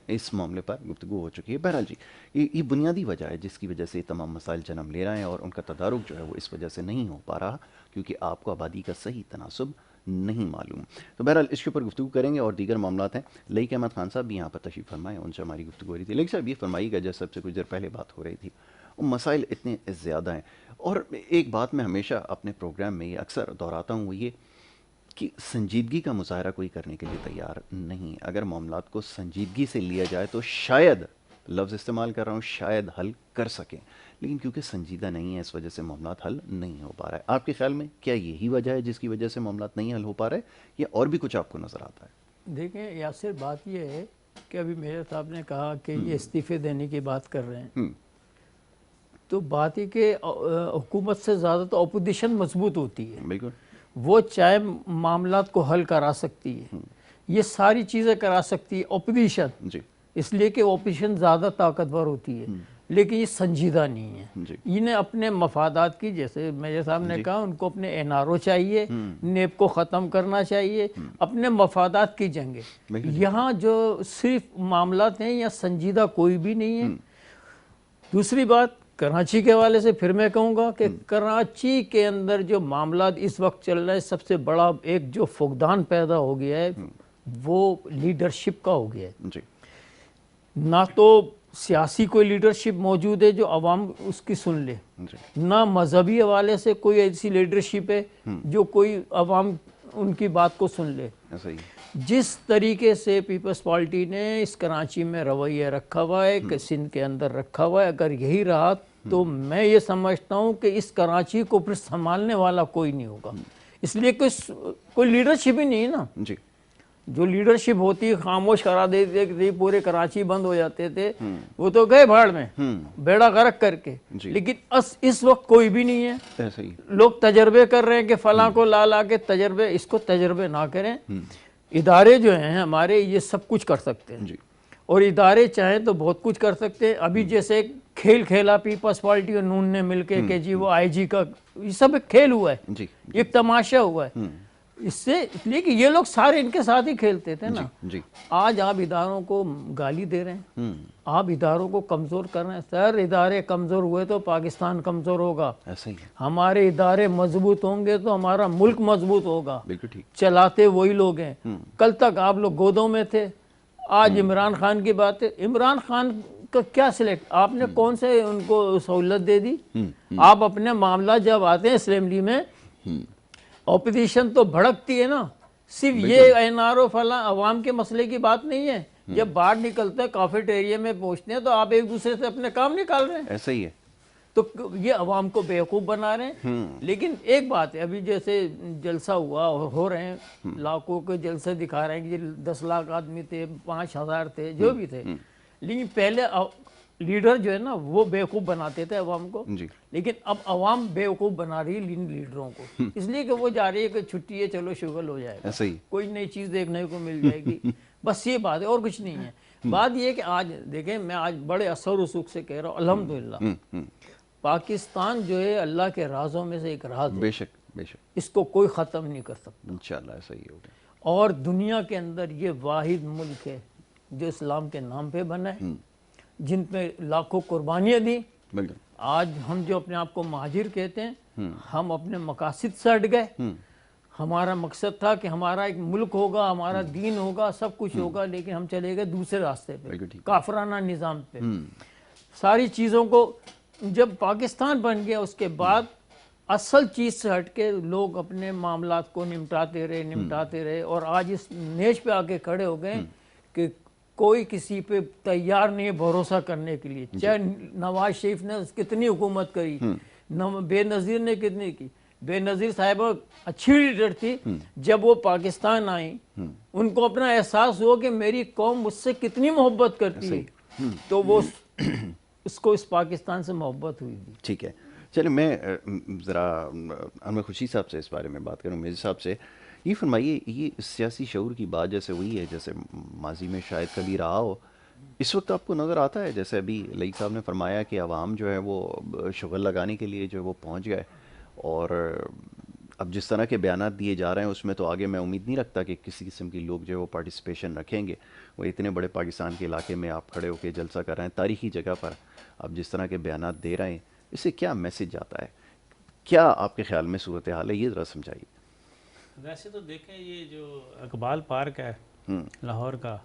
इस मामले पर गुफ्तगू हो चुकी है। बहरहाल जी, ये बुनियादी वजह है जिसकी वजह से तमाम मसाइल जन्म ले रहे हैं और उनका तदारुक जो है वो इस वजह से नहीं हो पा रहा क्योंकि आपको आबादी का सही तनासुब नहीं मालूम। तो बहरहाल इसके ऊपर गुफ्तगू करेंगे और दीगर मामलात हैं। लईक अहमद खान साहब भी यहाँ पर तशरीफ़ फरमाए, उनसे हमारी गुफ्तगू हो रही थी। लईक साहब ये फरमाइएगा, जैसे सबसे कुछ देर पहले बात हो रही थी, वो मसाइल इतने ज़्यादा हैं। और एक बात मैं हमेशा अपने प्रोग्राम में ये अक्सर दोहराता हूँ, वो ये कि संजीदगी का मुजाहरा कोई करने के लिए तैयार नहीं। अगर मामलात को संजीदगी से लिया जाए तो शायद, लफ्ज़ इस्तेमाल कर रहा हूँ, शायद हल कर सकें, लेकिन क्योंकि संजीदा नहीं है इस वजह से मामलात हल नहीं हो पा रहा है। आपके ख्याल में क्या यही वजह है जिसकी वजह से मामलात नहीं हल हो पा रहे या और भी कुछ आपको नज़र आता है? देखें यासिर, बात यह है कि अभी मेजर साहब ने कहा कि ये इस्तीफ़े देने की बात कर रहे हैं, तो बात ही कि हुकूमत से ज़्यादा तो अपोजिशन मजबूत होती है। बिल्कुल, वो चाहे मामलात को हल करा सकती है, ये सारी चीज़ें करा सकती है अपोजिशन, इसलिए कि अपोजिशन ज़्यादा ताकतवर होती है, लेकिन ये संजीदा नहीं है। इन्हें अपने मफादात की, जैसे मेजर साहब ने कहा, उनको अपने NRO चाहिए, नेब को ख़त्म करना चाहिए, अपने मफादात की जंगे। यहाँ जो सिर्फ मामलात हैं या संजीदा कोई भी नहीं है। दूसरी बात, कराची के हवाले से फिर मैं कहूँगा कि कराची के अंदर जो मामला इस वक्त चल रहा है, सबसे बड़ा एक जो फुकदान पैदा हो गया है वो लीडरशिप का हो गया है। ना तो सियासी कोई लीडरशिप मौजूद है जो अवाम उसकी सुन ले, ना मजहबी हवाले से कोई ऐसी लीडरशिप है जो कोई अवाम उनकी बात को सुन ले। ऐसा ही जिस तरीके से पीपल्स पार्टी ने इस कराची में रवैया रखा हुआ है, कि सिंध के अंदर रखा हुआ है, अगर यही रहा तो मैं ये समझता हूँ कि इस कराची को फिर संभालने वाला कोई नहीं होगा। इसलिए कोई लीडरशिप ही नहीं है ना जी। जो लीडरशिप होती है खामोश करा देते थे, पूरे कराची बंद हो जाते थे, वो तो गए भाड़ में बेड़ा गर्क करके। लेकिन इस वक्त कोई भी नहीं है। ऐसा ही लोग तजर्बे कर रहे हैं कि फलां को ला के तजर्बे, इसको तजर्बे ना करें। इदारे जो हैं हमारे ये सब कुछ कर सकते हैं जी। और इदारे चाहें तो बहुत कुछ कर सकते हैं। अभी जैसे खेल खेला पीपल्स पार्टी और नून ने मिलके कि जी वो आईजी का, ये सब एक खेल हुआ है जी। एक तमाशा हुआ है इससे, इसलिए कि ये लोग सारे इनके साथ ही खेलते थे ना जी। आज आप इदारों को गाली दे रहे हैं, आप इदारों को कमज़ोर कर रहे हैं। सर इदारे कमज़ोर हुए तो पाकिस्तान कमज़ोर होगा। ऐसा ही है। हमारे इदारे मजबूत होंगे तो हमारा मुल्क मजबूत होगा। बिल्कुल ठीक। चलाते वही लोग हैं। कल तक आप लोग गोदों में थे, आज इमरान खान की बात है। इमरान खान का क्या सिलेक्ट, आपने कौन से उनको सहूलत दे दी? आप अपने मामला जब आते हैं असेंबली में, ऑपोजिशन तो भड़कती है ना। सिर्फ ये एनआरओ फला अवाम के मसले की बात नहीं है। जब बाहर निकलते हैं कैफेटेरिया में पहुंचते हैं तो आप एक दूसरे से अपने काम निकाल रहे हैं। ऐसा ही है। तो ये अवाम को बेवकूफ़ बना रहे हैं। लेकिन एक बात है, अभी जैसे जलसा हुआ हो रहे हैं, लाखों के जलसे दिखा रहे हैं कि 10 लाख आदमी थे, 5,000 थे, जो भी थे। लेकिन पहले लीडर जो है ना वो बेवकूफ़ बनाते थे अवाम को जी। लेकिन अब अवाम बेवकूफ़ बना रही है इन लीडरों को, इसलिए कि वो जा रही है कि छुट्टी है, चलो शुगल हो जाएगा, ऐसा ही कोई नई चीज़ देखने को मिल जाएगी। बस ये बात है और कुछ नहीं है। बात ये है कि आज देखें, मैं आज बड़े असर रसूख से कह रहा हूँ, अल्हम्दुलिल्लाह पाकिस्तान जो है अल्लाह के राजों में से एक राज है। बेशक बेशक, इसको कोई ख़त्म नहीं कर सकता इंशाल्लाह ऐसा ही होगा। और दुनिया के अंदर ये वाहिद मुल्क है जो इस्लाम के नाम पे बना है, जिन पे लाखों कुर्बानियाँ दी। बिल्कुल। आज हम जो अपने आप को महाजिर कहते हैं, हम अपने मकासद से हट गए। हमारा मकसद था कि हमारा एक मुल्क होगा, हमारा दीन होगा, सब कुछ होगा, लेकिन हम चले गए दूसरे रास्ते पे, काफराना निज़ाम पे। सारी चीज़ों को जब पाकिस्तान बन गया उसके बाद असल चीज़ से हट के लोग अपने मामलात को निपटाते रहे और आज इस नेच पे आके खड़े हो गए कि कोई किसी पे तैयार नहीं है भरोसा करने के लिए। चाहे नवाज शरीफ ने कितनी हुकूमत करी, बेनज़ीर ने कितनी की। बेनज़ीर साहिब अच्छी लीडर थी, जब वो पाकिस्तान आई उनको अपना एहसास हुआ कि मेरी कौम मुझसे कितनी मोहब्बत करती है, तो वो उसको इस पाकिस्तान से मोहब्बत हुई थी। ठीक है, चलिए मैं ज़रा अनवर खुशी साहब से इस बारे में बात करूँ। मेरे साहब से ये फरमाइए, ये सियासी शऊर की बात जैसे हुई है, जैसे माजी में शायद कभी रहा हो, इस वक्त आपको नज़र आता है जैसे अभी लई साहब ने फरमाया कि आवाम जो है वो शुगल लगाने के लिए जो है वो पहुँच गए, और अब जिस तरह के बयानात दिए जा रहे हैं उसमें तो आगे मैं उम्मीद नहीं रखता कि किसी किस्म की लोग जो है वो पार्टिसिपेशन रखेंगे। वो इतने बड़े पाकिस्तान के इलाके में आप खड़े होकर जलसा कर रहे हैं, तारीखी जगह पर आप जिस तरह के बयानात दे रहे हैं, इससे क्या मैसेज आता है? क्या आपके ख्याल में सूरत हाल है, ये ज़रा समझाइए। वैसे तो देखें, ये जो इकबाल पार्क है लाहौर का,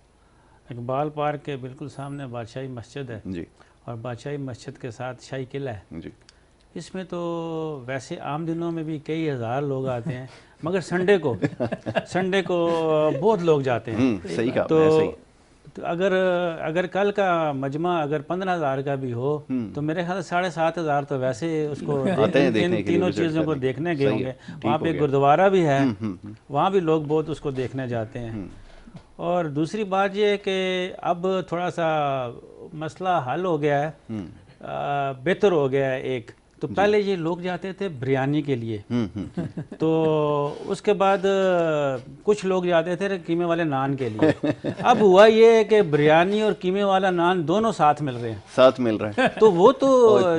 इकबाल पार्क के बिल्कुल सामने बादशाही मस्जिद है जी, और बादशाही मस्जिद के साथ शाही किला है जी। इसमें तो वैसे आम दिनों में भी कई हज़ार लोग आते हैं, मगर संडे को बहुत लोग जाते हैं। सही कहा। तो अगर कल का मजमा अगर 15,000 का भी हो तो मेरे ख्याल से 7,500 तो वैसे उसको तीनों चीज़ों को देखने गए होंगे। वहाँ पे गुरुद्वारा भी है, वहाँ भी लोग बहुत उसको देखने जाते हैं। और दूसरी बात ये है कि अब थोड़ा सा मसला हल हो गया है, बेहतर हो गया है। एक तो पहले ये लोग जाते थे बिरयानी के लिए, तो उसके बाद कुछ लोग जाते थे कीमे वाले नान के लिए। अब हुआ ये है कि बिरयानी और कीमे वाला नान दोनों साथ मिल रहे हैं। तो वो तो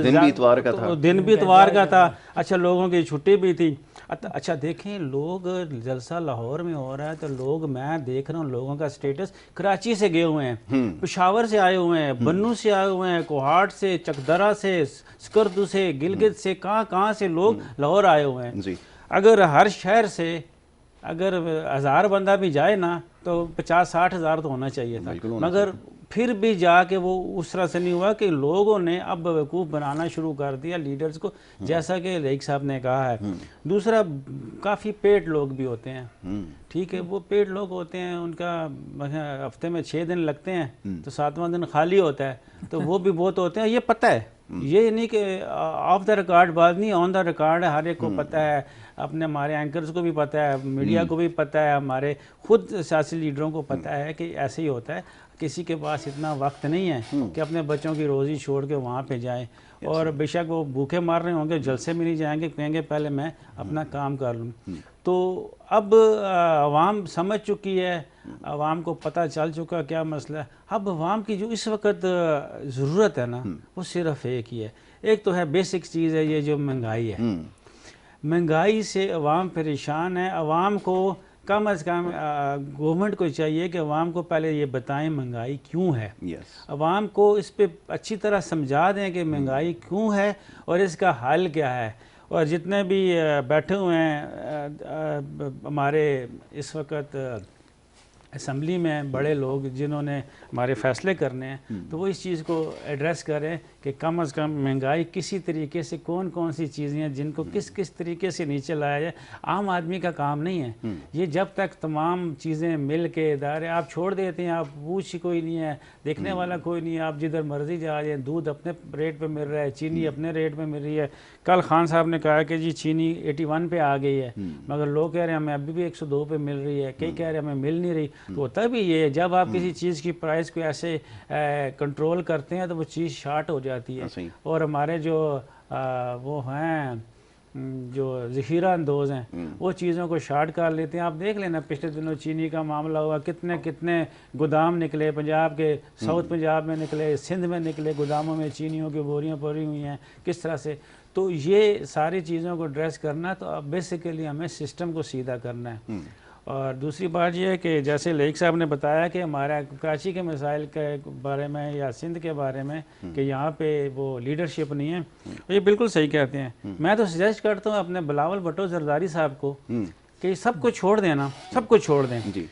दिन भी इतवार का था, दिन भी इतवार का था। अच्छा, लोगों की छुट्टी भी थी। अच्छा देखें, लोग जलसा लाहौर में हो रहा है तो लोग, मैं देख रहा हूँ लोगों का स्टेटस, कराची से गए हुए हैं, पेशावर से आए हुए हैं, बन्नू से आए हुए हैं, कोहाट से, चकदरा से, स्कर्दू से, गिलगित से, कहाँ से लोग लाहौर आए हुए हैं जी। अगर हर शहर से अगर 1000 बंदा भी जाए ना तो 50-60 हज़ार तो होना चाहिए था, मगर फिर भी जाके वो उस तरह से नहीं हुआ कि लोगों ने अब बेवकूफ़ बनाना शुरू कर दिया लीडर्स को, जैसा कि रईक साहब ने कहा है। दूसरा, काफ़ी पेड लोग भी होते हैं, ठीक है, वो पेड लोग होते हैं, उनका हफ्ते में 6 दिन लगते हैं तो 7वां दिन खाली होता है, तो वो भी बहुत होते हैं। ये पता है, ये नहीं कि ऑफ द रिकॉर्ड बात नहीं, ऑन द रिकॉर्ड है, हर एक को पता है, अपने हमारे एंकर्स को भी पता है, मीडिया को भी पता है, हमारे खुद सियासी लीडरों को पता है कि ऐसे ही होता है। किसी के पास इतना वक्त नहीं है कि अपने बच्चों की रोज़ी छोड़ के वहाँ पे जाएं, और बेशक वो भूखे मार रहे होंगे, जलसे में नहीं जाएंगे, कहेंगे पहले मैं अपना काम कर लूँ। तो अब आवाम समझ चुकी है, आवाम को पता चल चुका क्या मसला है। अब आवाम की जो इस वक्त ज़रूरत है ना, वो सिर्फ एक ही है। एक तो है बेसिक चीज़ है, ये जो महंगाई है, महंगाई से अवाम परेशान है। अवाम को कम अज़ कम गवर्नमेंट को चाहिए कि अवाम को पहले ये बताएं महंगाई क्यों है। अवाम को इस पे अच्छी तरह समझा दें कि महंगाई क्यों है और इसका हल क्या है। और जितने भी बैठे हुए हैं हमारे इस वक्त असम्बली में बड़े लोग जिन्होंने हमारे फैसले करने हैं, तो वो इस चीज़ को एड्रेस करें कि कम अज़ कम महंगाई किसी तरीके से कौन कौन सी चीज़ें हैं जिनको किस किस तरीके से नीचे लाया जाए। आम आदमी का काम नहीं है ये, जब तक तमाम चीज़ें मिल के इदारे आप छोड़ देते हैं, आप पूछ कोई नहीं है, देखने वाला कोई नहीं है, आप जिधर मर्जी जा रहे हैं, दूध अपने रेट पे मिल रहा है, चीनी अपने रेट पे मिल रही है। कल खान साहब ने कहा कि जी चीनी 81 पे आ गई है, मगर लोग कह रहे हैं हमें अभी भी 102 पे मिल रही है, कई कह रहे हैं हमें मिल नहीं रही। तो होता भी ये, जब आप किसी चीज़ की प्राइस को ऐसे कंट्रोल करते हैं तो वो चीज़ शार्ट हो जाती है। और हमारे जो वो हैं जो ज़ख़ीरा अंदोज़ हैं, वो चीज़ों को शार्ट कर लेते हैं। आप देख लेना पिछले दिनों चीनी का मामला हुआ, कितने कितने गोदाम निकले, पंजाब के साउथ पंजाब में निकले, सिंध में निकले, गोदामों में चीनियों की बोरियां पड़ी हुई हैं किस तरह से। तो ये सारी चीज़ों को एड्रेस करना, तो अब बेसिकली हमें सिस्टम को सीधा करना है। और दूसरी बात यह है कि जैसे रईक साहब ने बताया कि हमारा कराची के मसाइल के बारे में या सिंध के बारे में कि यहाँ पे वो लीडरशिप नहीं है, ये बिल्कुल सही कहते हैं। मैं तो सजेस्ट करता हूँ अपने बिलावल भुट्टो जरदारी साहब को कि सब कुछ छोड़ देना, सब कुछ छोड़ दें जी।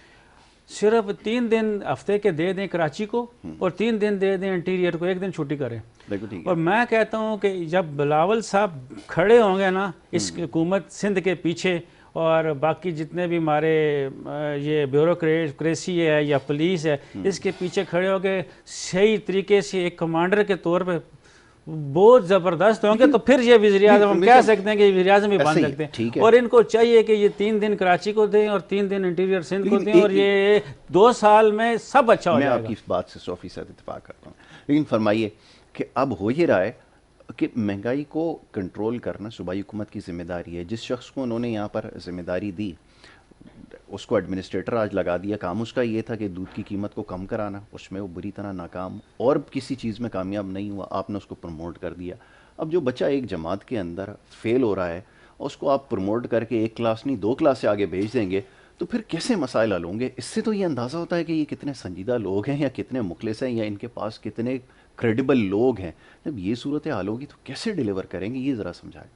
सिर्फ 3 दिन हफ्ते के दे दें कराची को और 3 दिन दे दें इंटीरियर को, 1 दिन छुट्टी करें। और मैं कहता हूँ कि जब बिलावल साहब खड़े होंगे ना इस हुकूमत सिंध के पीछे, और बाकी जितने भी हमारे ये ब्यूरोक्रेसी है या पुलिस है, इसके पीछे खड़े होकर सही तरीके से एक कमांडर के तौर पे बहुत ज़बरदस्त होंगे, तो फिर ये वज़ीर-ए-आज़म हम कह सकते हैं कि वज़ीर-ए-आज़म भी बन सकते हैं। और इनको चाहिए कि ये 3 दिन कराची को दें और 3 दिन इंटीरियर सिंध को दें, और ये 2 साल में सब अच्छा हो जाएगा। मैं आपकी इस बात से 100% इत्तेफाक करता हूँ, लेकिन फरमाइए कि अब हो ये रहा है कि महंगाई को कंट्रोल करना सूबाई हुकूमत की ज़िम्मेदारी है। जिस शख्स को उन्होंने यहाँ पर ज़िम्मेदारी दी उसको एडमिनिस्ट्रेटर आज लगा दिया। काम उसका ये था कि दूध की कीमत को कम कराना, उसमें वो बुरी तरह नाकाम और किसी चीज़ में कामयाब नहीं हुआ, आपने उसको प्रमोट कर दिया। अब जो बच्चा एक जमात के अंदर फेल हो रहा है उसको आप प्रमोट करके 1 क्लास नहीं 2 क्लास से आगे भेज देंगे, तो फिर कैसे मसाइल हल होंगे? इससे तो ये अंदाज़ा होता है कि ये कितने संजीदा लोग हैं या कितने मुखलिस हैं या इनके पास कितने क्रेडिबल लोग हैं। जब ये सूरत हाल होगी तो कैसे डिलीवर करेंगे, ये ज़रा समझाएं।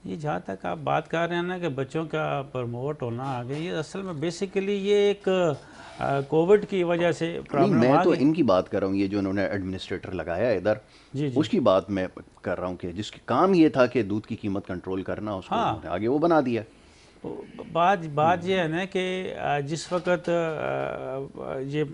ये जहाँ तक आप बात कर रहे हैं ना कि बच्चों का प्रमोट होना आगे, ये असल में बेसिकली ये एक कोविड की वजह से प्रॉब्लम। मैं तो इनकी बात कर रहा हूँ, ये जो उन्होंने एडमिनिस्ट्रेटर लगाया इधर, उसकी बात मैं कर रहा हूँ कि जिसका काम ये था कि दूध की कीमत कंट्रोल करना, उसको आगे वो बना दिया। बात ये है ना कि जिस वक्त ये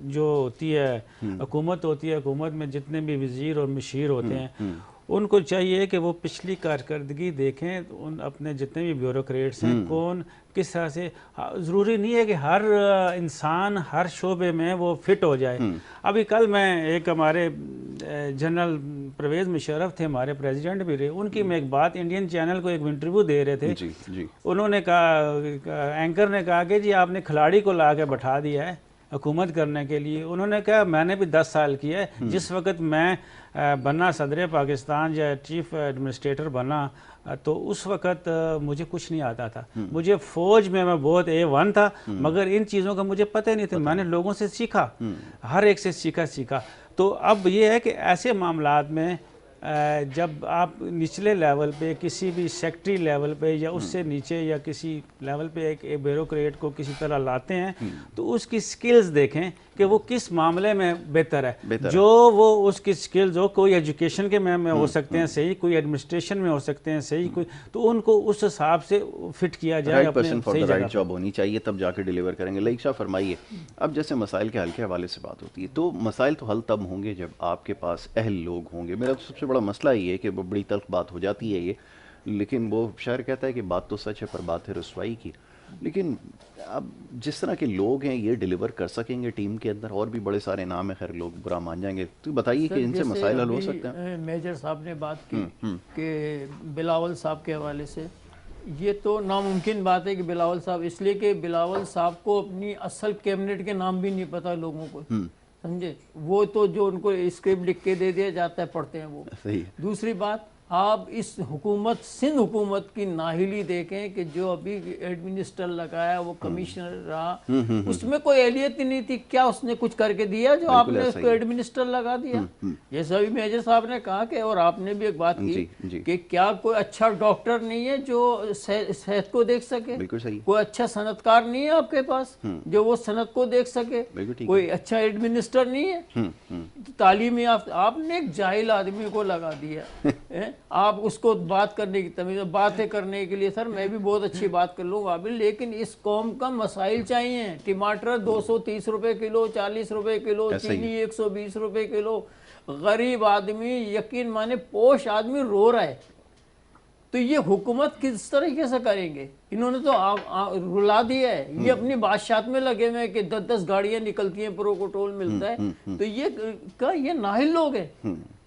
जो होती है हुकूमत होती है, हुकूमत में जितने भी वज़ीर और मशीर होते हैं उनको चाहिए कि वो पिछली कारकर्दगी देखें, उन अपने जितने भी ब्यूरोक्रेट्स हैं कौन किस तरह से। ज़रूरी नहीं है कि हर इंसान हर शोबे में वो फिट हो जाए। अभी कल मैं एक हमारे जनरल परवेज़ मुशर्रफ थे, हमारे प्रेसिडेंट भी रहे, उनकी मैं एक बात इंडियन चैनल को एक इंटरव्यू दे रहे थे जी। उन्होंने कहा, एंकर ने कहा कि जी आपने खिलाड़ी को ला के बैठा दिया है हुकूमत करने के लिए। उन्होंने कहा मैंने भी 10 साल किया है। जिस वक्त मैं बना सदर पाकिस्तान या चीफ एडमिनिस्ट्रेटर बना तो उस वक्त मुझे कुछ नहीं आता था। मुझे फ़ौज में मैं बहुत A1 था, मगर इन चीज़ों का मुझे पता ही नहीं था। मैंने लोगों से सीखा, हर एक से सीखा। तो अब ये है कि ऐसे मामलात में जब आप निचले लेवल पे किसी भी सेक्रेटरी लेवल पे या उससे नीचे या किसी लेवल पे एक ब्यूरोक्रेट को किसी तरह लाते हैं तो उसकी स्किल्स देखें कि वो किस मामले में बेहतर है, जो वो उसकी स्किल्स हो, कोई एजुकेशन के में हो सकते हैं सही, कोई एडमिनिस्ट्रेशन में हो सकते हैं सही, कोई तो उनको उस हिसाब से फिट किया जाए, right person for the right job होनी चाहिए, तब जाकर डिलीवर करेंगे। लाइक शाह फरमाइए, अब जैसे मसाइल के हल के हवाले से बात होती है तो मसाइल तो हल तब होंगे जब आपके पास अहल लोग होंगे। मेरा तो सबसे बड़ा मसला ये है कि वो बड़ी तल्ख बात हो जाती है ये, लेकिन वो शायर कहता है कि बात तो सच है पर बात है रुसवाई की। लेकिन अब जिस तरह के लोग हैं ये डिलीवर कर सकेंगे टीम के अंदर, और भी बड़े सारे नाम है, खैर लोग बुरा मान जाएंगे, तो बताइए कि इनसे मसाइल हल हो सकते हैं। मेजर साहब ने बात की कि बिलावल साहब के हवाले से, ये तो नामुमकिन बात है कि बिलावल साहब, इसलिए कि बिलावल साहब को अपनी असल कैबिनेट के नाम भी नहीं पता लोगों को, समझे, वो तो जो उनको स्क्रिप्ट लिख के दे दिया जाता है पढ़ते हैं वो। सही। दूसरी बात, आप इस हुकूमत, सिंध हुकूमत की नाहिली देखें कि जो अभी एडमिनिस्टर लगाया वो कमिश्नर रहा, उसमें कोई एहलियत ही नहीं थी, क्या उसने कुछ करके दिया जो आपने उसको एडमिनिस्टर लगा दिया। जैसे अभी मेजर साहब ने कहा कि, और आपने भी एक बात की कि क्या कोई अच्छा डॉक्टर नहीं है जो सेहत को देख सके, कोई अच्छा सनतकार नहीं है आपके पास जो वो सनत को देख सके, कोई अच्छा एडमिनिस्टर नहीं है, तालीमी आपने एक जाहिल आदमी को लगा दिया। आप उसको बात करने की तमीज़, बातें करने के लिए सर मैं भी बहुत अच्छी बात कर लूँगा अभी, लेकिन इस कौम का मसाइल चाहिए। टमाटर 230 रुपए किलो, 40 रुपए किलो, चीनी 120 रुपए किलो, गरीब आदमी, यकीन माने पोश आदमी रो रहा है। तो ये हुकूमत किस तरीके से करेंगे? इन्होंने तो रुला दिया है। ये अपनी बादशाहत में लगे हुए कि 10-10 गाड़ियां निकलती हैं, प्रोटोकॉल मिलता है, तो ये नाहिल लोग हैं,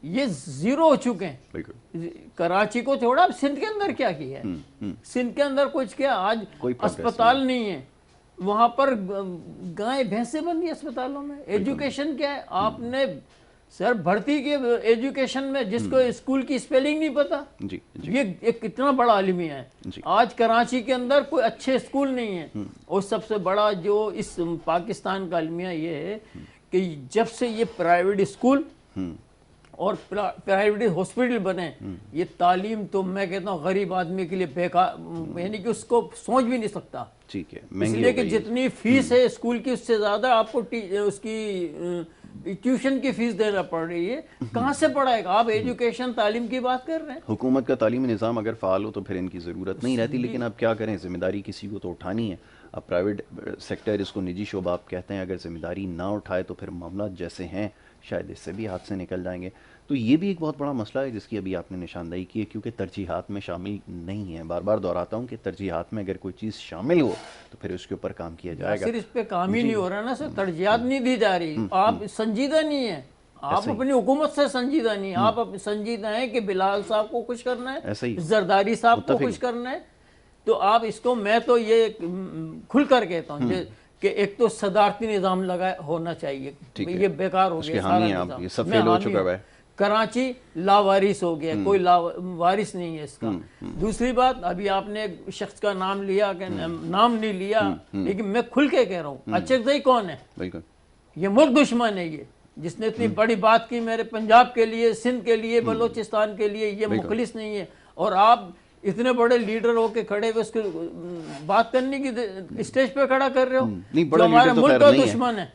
ये जीरो हो चुके हैं। कराची को छोड़ा, अब सिंध के अंदर क्या किया है? सिंध के अंदर कुछ क्या, आज अस्पताल नहीं है, वहां पर गाय भैंसे बंदी अस्पतालों में। एजुकेशन क्या है? आपने सर भर्ती के एजुकेशन में जिसको स्कूल की स्पेलिंग नहीं पता, ये एक कितना बड़ा अलमिया है। आज कराची के अंदर कोई अच्छे स्कूल नहीं है। और सबसे बड़ा जो इस पाकिस्तान का अलमिया ये है कि जब से ये प्राइवेट स्कूल और प्राइवेट हॉस्पिटल बने, ये तालीम तो मैं कहता हूँ गरीब आदमी के लिए बेकार, यानी कि उसको सोच भी नहीं सकता। ठीक है, इसलिए कि जितनी फीस है स्कूल की उससे ज्यादा आपको उसकी ट्यूशन की फीस देना पड़ रही है। कहाँ से पढ़ाएगा? आप एजुकेशन तालीम की बात कर रहे हैं। हुकूमत का तालीमी निज़ाम अगर फ़ाल हो तो फिर इनकी ज़रूरत नहीं रहती, लेकिन अब क्या करें, जिम्मेदारी किसी को तो उठानी है। अब प्राइवेट सेक्टर, इसको निजी शोबा आप कहते हैं, अगर जिम्मेदारी ना उठाए तो फिर मामला जैसे हैं शायद इससे भी हाथ से निकल जाएंगे। तो ये भी एक बहुत बड़ा मसला है जिसकी अभी आपने निशानदेही की है, क्योंकि तरजीहात में शामिल नहीं है। बार बार दोहराता हूँ कि तरजीहात में अगर कोई चीज़ शामिल हो तो फिर उसके ऊपर काम किया जाएगा। सिर्फ इस पे काम ही नहीं हो रहा ना सर, तरजीहात नहीं दी जा रही, आप संजीदा नहीं है, आप अपनी हुकूमत से संजीदा नहीं, आप संजीदा हैं कि बिलाल साहब को कुछ करना है, जरदारी साहब को कुछ करना है, तो आप इसको, मैं तो ये खुल कर कहता हूँ कि एक तो सदारती निज़ाम लगा होना चाहिए, ये बेकार हो गया सारा निज़ाम, सब फेल हो चुका है। कराची लावारिस हो गया, कोई वारिस नहीं है इसका। दूसरी बात, अभी आपने एक शख्स का नाम लिया, नाम नहीं लिया, लेकिन मैं खुल के कह रहा हूँ, अचकज़ई कौन है? ये मुल्क दुश्मन है, ये जिसने इतनी बड़ी बात की मेरे पंजाब के लिए, सिंध के लिए, बलोचिस्तान के लिए, ये मुखलिस नहीं है। और आप इतने बड़े लीडर होके खड़े हुए उसके बात करने की स्टेज पे खड़ा कर रहे हो, नहीं, बड़ा हमारे लीडर तो मुल्क का दुश्मन है।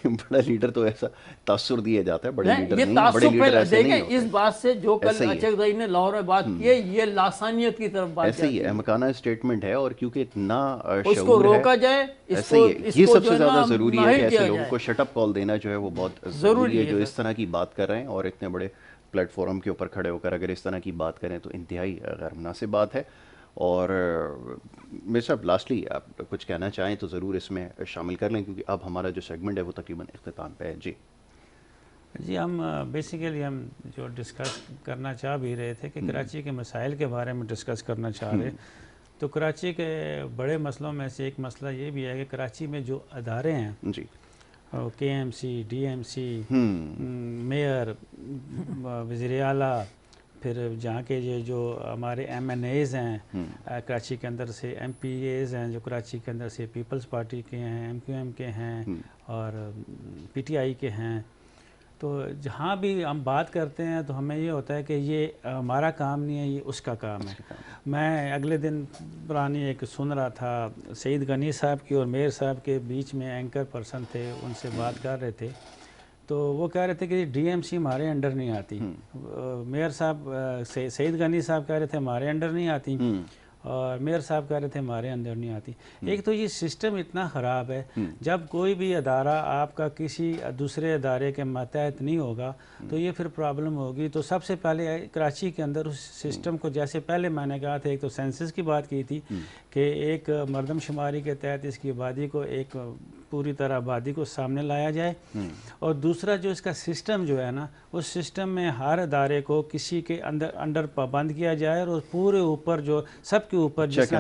बड़ा लीडर तो ऐसा तासुर दिया जाता है, बड़े लीडर ये नहीं, तासुर बड़े लीडर ऐसे देखें, नहीं होते। इस बात से जो कल अचकज़ई ने लाहौर में बात की है, ये लासानियत की तरफ बात ऐसे ही है, अहमकाना स्टेटमेंट है, और क्योंकि इतना उसको रोका जाए, इसको ये सबसे ज्यादा जरूरी है कि ऐसे लोगों को शटअप कॉल देना जो है वो बहुत जरूरी है, जो इस तरह की बात कर रहे हैं और इतने बड़े प्लेटफॉर्म के ऊपर खड़े होकर अगर इस तरह की बात करें तो इंतहाई गैर मुनासिब बात है। और मेरे साहब लास्टली आप कुछ कहना चाहें तो ज़रूर इसमें शामिल कर लें, क्योंकि अब हमारा जो सेगमेंट है वो तकरीबन इख्तिताम पे है। जी, हम बेसिकली हम जो डिस्कस करना चाह भी रहे थे कि कराची के मसाइल के बारे में डिस्कस करना चाह रहे, तो कराची के बड़े मसलों में से एक मसला ये भी है कि कराची में जो अदारे हैं जी, KMC, DMC, मेयर, वज़ीर आला, फिर जहाँ के जो हमारे MNAs हैं कराची के अंदर से, MPAs हैं जो कराची के अंदर से पीपल्स पार्टी के हैं, MQM के हैं और PTI के हैं, तो जहाँ भी हम बात करते हैं तो हमें ये होता है कि ये हमारा काम नहीं है, ये उसका काम है। मैं अगले दिन पुरानी एक सुन रहा था, सईद गनी साहब की और मेयर साहब के बीच में एंकर पर्सन थे, उनसे बात कर रहे थे, तो वो कह रहे थे कि डीएमसी हमारे अंडर नहीं आती। मेयर साहब सईद गनी साहब कह रहे थे हमारे अंडर नहीं आती, और मेयर साहब कह रहे थे हमारे अंदर नहीं आती। एक तो ये सिस्टम इतना ख़राब है, जब कोई भी अदारा आपका किसी दूसरे अदारे के मातहत नहीं होगा तो ये फिर प्रॉब्लम होगी। तो सबसे पहले कराची के अंदर उस सिस्टम को, जैसे पहले मैंने कहा था, एक तो सेंसस की बात की थी कि एक मरदमशुमारी के तहत इसकी आबादी को, एक पूरी तरह आबादी को सामने लाया जाए, और दूसरा जो इसका सिस्टम जो है ना, उस सिस्टम में हर अदारे को किसी के अंडर पाबंद किया जाए, और पूरे ऊपर जो सबके ऊपर चेक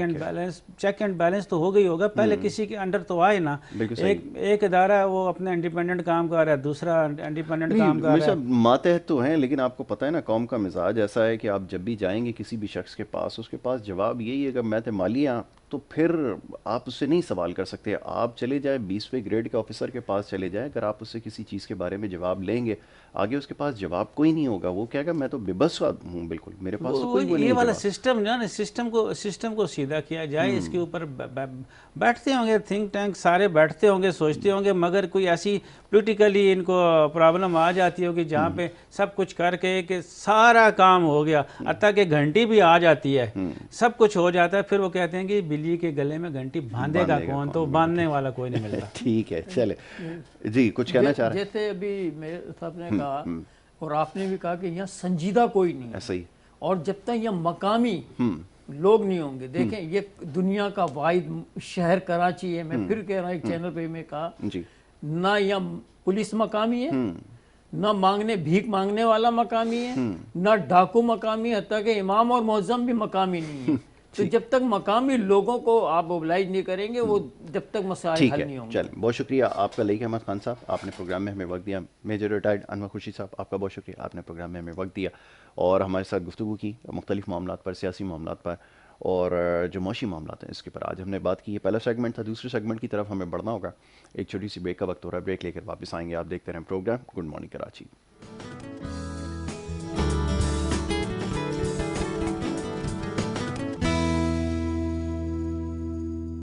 एंड बैलेंस तो हो गई होगा, पहले किसी के अंडर तो आए ना। एक अदारा वो अपना इंडिपेंडेंट काम कर रहा है, दूसरा इंडिपेंडेंट काम कर रहा है। मातहत तो हैं, लेकिन आपको पता है ना कौम का मिजाज ऐसा है कि आप जब भी जाएंगे किसी भी शख्स के पास, उसके पास जवाब यही है कि मैं तो मालिया, तो फिर आप उससे नहीं सवाल कर सकते। आप चले जाए 20वें ग्रेड के ऑफिसर के पास चले जाए, अगर आप उससे किसी चीज़ के बारे में जवाब लेंगे, आगे उसके पास जवाब कोई नहीं होगा। वो कहेगा मैं तो बेबस हूँ, बिल्कुल मेरे पास तो कोई नहीं। ये वाला सिस्टम जो है ना, सिस्टम को सीधा किया जाए, इसके ऊपर बैठते होंगे थिंक टैंक, सारे बैठते होंगे, सोचते होंगे, मगर कोई ऐसी पोलिटिकली इनको प्रॉब्लम आ जाती होगी जहाँ पे सब कुछ करके कि सारा काम हो गया, हत्ता कि घंटी भी आ जाती है, सब कुछ हो जाता है, फिर वो कहते हैं कि बिल्ली के गले में घंटी बांधेगा कौन, तो बांधने वाला कोई नहीं मिलता। ठीक है, चले जी, कुछ कहना चाह रहे हैं? जैसे अभी मेरे साहब ने कहा और आपने भी कहा कि यहाँ संजीदा कोई नहीं है, ऐसा ही, और जब तक यहाँ मकामी लोग नहीं होंगे, देखें ये दुनिया का वाहिद शहर कराची है, मैं फिर कह रहा हूँ, एक चैनल पे मैं कहा जी, ना यहाँ पुलिस मकामी है, ना भीख मांगने वाला मकामी है, ना डाकू मकामी है, हत्ता कि इमाम और मुअज्जम भी मकामी नहीं है। तो जब तक मकामी लोगों को आप ओबलाइज नहीं करेंगे, वो जब तक मसाइल हल नहीं होंगे। चलिए, बहुत शुक्रिया आपका लईक अहमद खान साहब, आपने प्रोग्राम में हमें वक्त दिया। मेजर रिटायर्ड अनवर खुर्शीद साहब, आपका बहुत शुक्रिया, आपने प्रोग्राम में हमें वक्त दिया और हमारे साथ गुफ्तगू की मुख्तलिफ मामलात पर, सियासी मामलात पर और जो मौशी मामलात हैं इसके पर आज हमने बात की है। पहला सेगमेंट था, दूसरे सेगमेंट की तरफ हमें बढ़ना होगा। एक छोटी सी ब्रेक का वक्त हो रहा है, ब्रेक लेकर वापस आएंगे। आप देखते रहें प्रोग्राम गुड मॉर्निंग कराची।